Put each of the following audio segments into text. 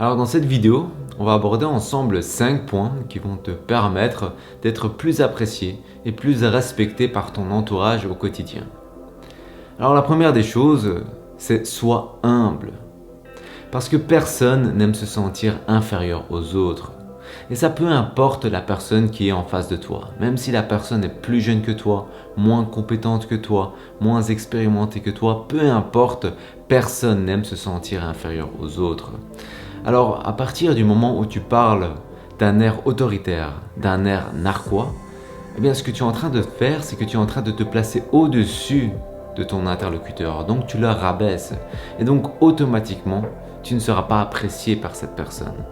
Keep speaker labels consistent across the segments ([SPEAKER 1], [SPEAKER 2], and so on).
[SPEAKER 1] Alors dans cette vidéo, on va aborder ensemble 5 points qui vont te permettre d'être plus apprécié et plus respecté par ton entourage au quotidien. Alors la première des choses, c'est sois humble. Parce que personne n'aime se sentir inférieur aux autres. Et ça peu importe la personne qui est en face de toi. Même si la personne est plus jeune que toi, moins compétente que toi, moins expérimentée que toi, peu importe, personne n'aime se sentir inférieur aux autres. Alors à partir du moment où tu parles d'un air autoritaire, d'un air narquois, eh bien ce que tu es en train de faire, c'est que tu es en train de te placer au-dessus de ton interlocuteur. Donc tu le rabaisses. Et donc automatiquement, tu ne seras pas apprécié par cette personne.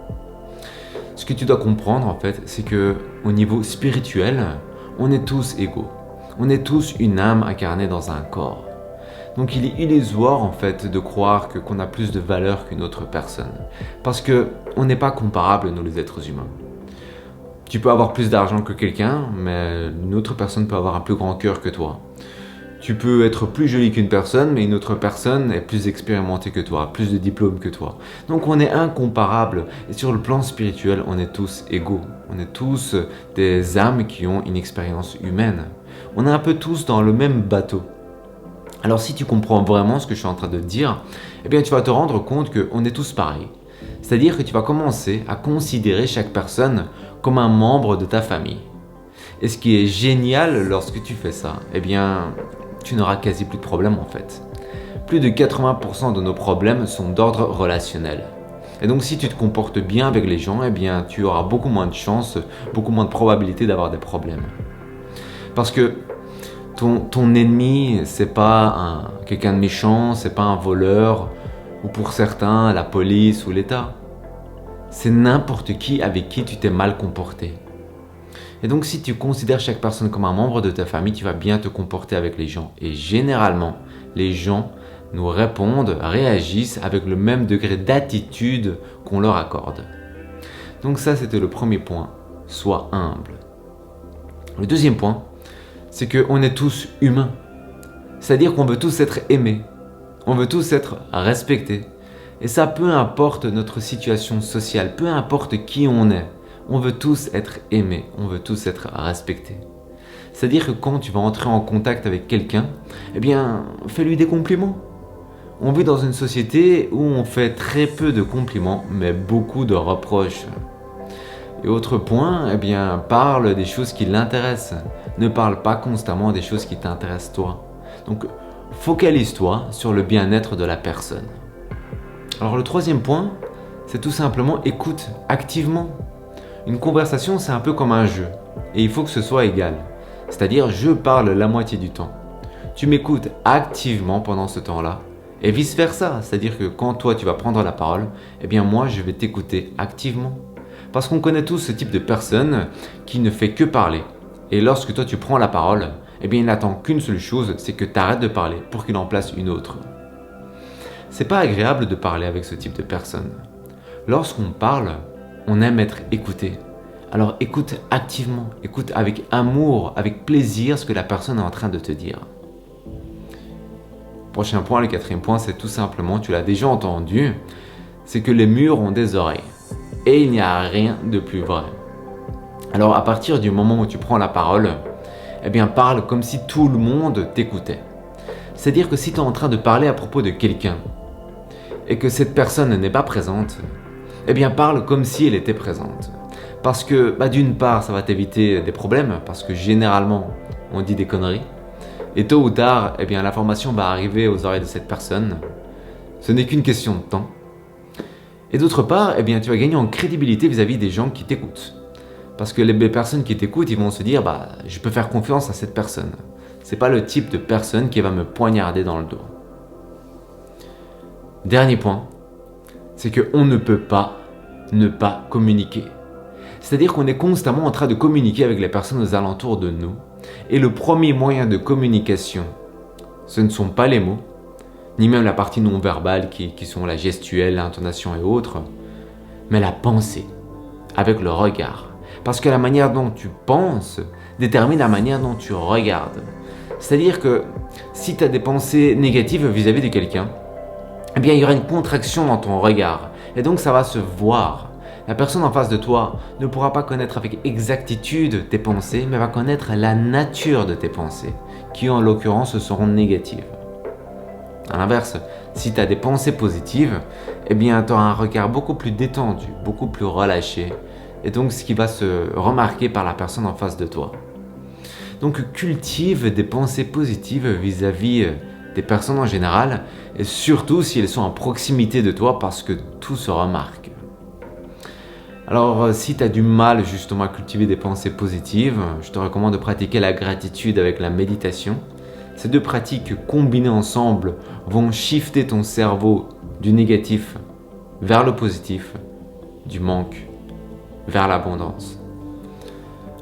[SPEAKER 1] Ce que tu dois comprendre en fait, c'est que au niveau spirituel, on est tous égaux. On est tous une âme incarnée dans un corps. Donc il est illusoire en fait de croire qu'on a plus de valeur qu'une autre personne. Parce qu'on n'est pas comparables nous les êtres humains. Tu peux avoir plus d'argent que quelqu'un, mais une autre personne peut avoir un plus grand cœur que toi. Tu peux être plus joli qu'une personne, mais une autre personne est plus expérimentée que toi, plus de diplômes que toi. Donc on est incomparables. Et sur le plan spirituel, on est tous égaux. On est tous des âmes qui ont une expérience humaine. On est un peu tous dans le même bateau. Alors si tu comprends vraiment ce que je suis en train de dire, eh bien tu vas te rendre compte qu'on est tous pareils. C'est-à-dire que tu vas commencer à considérer chaque personne comme un membre de ta famille. Et ce qui est génial lorsque tu fais ça, eh bien tu n'auras quasi plus de problèmes en fait. Plus de 80% de nos problèmes sont d'ordre relationnel. Et donc si tu te comportes bien avec les gens, eh bien tu auras beaucoup moins de chances, beaucoup moins de probabilités d'avoir des problèmes. Parce que ton ennemi, c'est pas quelqu'un de méchant, c'est pas un voleur, ou pour certains, la police ou l'État. C'est n'importe qui avec qui tu t'es mal comporté. Et donc si tu considères chaque personne comme un membre de ta famille, tu vas bien te comporter avec les gens. Et généralement, les gens nous répondent, réagissent avec le même degré d'attitude qu'on leur accorde. Donc ça, c'était le premier point. Sois humble. Le deuxième point, c'est qu'on est tous humains. C'est-à-dire qu'on veut tous être aimés. On veut tous être respectés. Et ça, peu importe notre situation sociale, peu importe qui on est. On veut tous être aimés, on veut tous être respectés. C'est-à-dire que quand tu vas entrer en contact avec quelqu'un, eh bien, fais-lui des compliments. On vit dans une société où on fait très peu de compliments, mais beaucoup de reproches. Et autre point, eh bien, parle des choses qui l'intéressent. Ne parle pas constamment des choses qui t'intéressent toi. Donc, focalise-toi sur le bien-être de la personne. Alors le troisième point, c'est tout simplement écoute activement. Une conversation, c'est un peu comme un jeu, et il faut que ce soit égal. C'est-à-dire, je parle la moitié du temps. Tu m'écoutes activement pendant ce temps-là, et vice-versa. C'est-à-dire que quand toi, tu vas prendre la parole, eh bien moi, je vais t'écouter activement. Parce qu'on connaît tous ce type de personne qui ne fait que parler. Et lorsque toi, tu prends la parole, eh bien il n'attend qu'une seule chose, c'est que tu arrêtes de parler pour qu'il en place une autre. C'est pas agréable de parler avec ce type de personne. Lorsqu'on parle, on aime être écouté. Alors écoute activement, écoute avec amour, avec plaisir ce que la personne est en train de te dire. Prochain point, le quatrième point, c'est tout simplement, tu l'as déjà entendu, c'est que les murs ont des oreilles. Et il n'y a rien de plus vrai. Alors à partir du moment où tu prends la parole, eh bien parle comme si tout le monde t'écoutait. C'est-à-dire que si tu es en train de parler à propos de quelqu'un et que cette personne n'est pas présente, eh bien parle comme si elle était présente. Parce que d'une part, ça va t'éviter des problèmes, parce que généralement, on dit des conneries. Et tôt ou tard, eh bien l'information va arriver aux oreilles de cette personne. Ce n'est qu'une question de temps. Et d'autre part, eh bien tu vas gagner en crédibilité vis-à-vis des gens qui t'écoutent. Parce que les personnes qui t'écoutent, ils vont se dire, je peux faire confiance à cette personne. C'est pas le type de personne qui va me poignarder dans le dos. Dernier point, c'est qu'on ne peut pas ne pas communiquer. C'est-à-dire qu'on est constamment en train de communiquer avec les personnes aux alentours de nous. Et le premier moyen de communication, ce ne sont pas les mots, ni même la partie non verbale qui sont la gestuelle, l'intonation et autres, mais la pensée, avec le regard. Parce que la manière dont tu penses détermine la manière dont tu regardes. C'est-à-dire que si tu as des pensées négatives vis-à-vis de quelqu'un, eh bien il y aura une contraction dans ton regard. Et donc ça va se voir. La personne en face de toi ne pourra pas connaître avec exactitude tes pensées, mais va connaître la nature de tes pensées, qui en l'occurrence seront négatives. A l'inverse, si tu as des pensées positives, eh bien tu auras un regard beaucoup plus détendu, beaucoup plus relâché, et donc ce qui va se remarquer par la personne en face de toi. Donc cultive des pensées positives vis-à-vis des personnes en général, et surtout si elles sont en proximité de toi parce que tout se remarque. Alors si tu as du mal justement à cultiver des pensées positives, je te recommande de pratiquer la gratitude avec la méditation. Ces deux pratiques combinées ensemble vont shifter ton cerveau du négatif vers le positif, du manque vers l'abondance.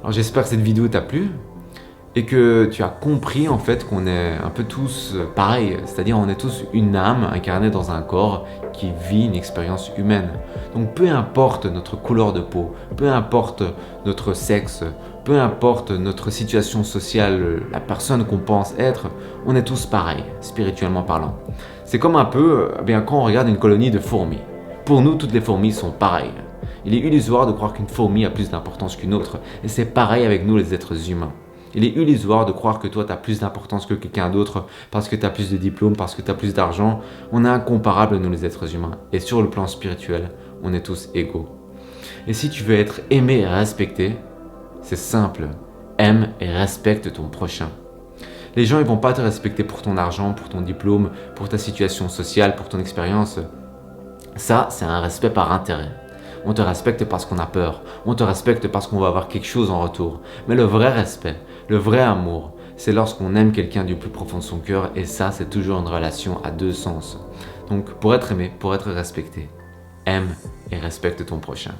[SPEAKER 1] Alors j'espère que cette vidéo t'a plu et que tu as compris en fait qu'on est un peu tous pareils, c'est-à-dire on est tous une âme incarnée dans un corps qui vit une expérience humaine. Donc peu importe notre couleur de peau, peu importe notre sexe, peu importe notre situation sociale, la personne qu'on pense être, on est tous pareils, spirituellement parlant. C'est comme un peu quand on regarde une colonie de fourmis. Pour nous, toutes les fourmis sont pareilles. Il est illusoire de croire qu'une fourmi a plus d'importance qu'une autre, et c'est pareil avec nous les êtres humains. Il est illusoire de croire que toi tu as plus d'importance que quelqu'un d'autre parce que tu as plus de diplômes, parce que tu as plus d'argent. On est incomparables nous les êtres humains. Et sur le plan spirituel, on est tous égaux. Et si tu veux être aimé et respecté, c'est simple. Aime et respecte ton prochain. Les gens ils vont pas te respecter pour ton argent, pour ton diplôme, pour ta situation sociale, pour ton expérience. Ça, c'est un respect par intérêt. On te respecte parce qu'on a peur. On te respecte parce qu'on va avoir quelque chose en retour. Mais le vrai respect, le vrai amour, c'est lorsqu'on aime quelqu'un du plus profond de son cœur. Et ça, c'est toujours une relation à deux sens. Donc, pour être aimé, pour être respecté, aime et respecte ton prochain.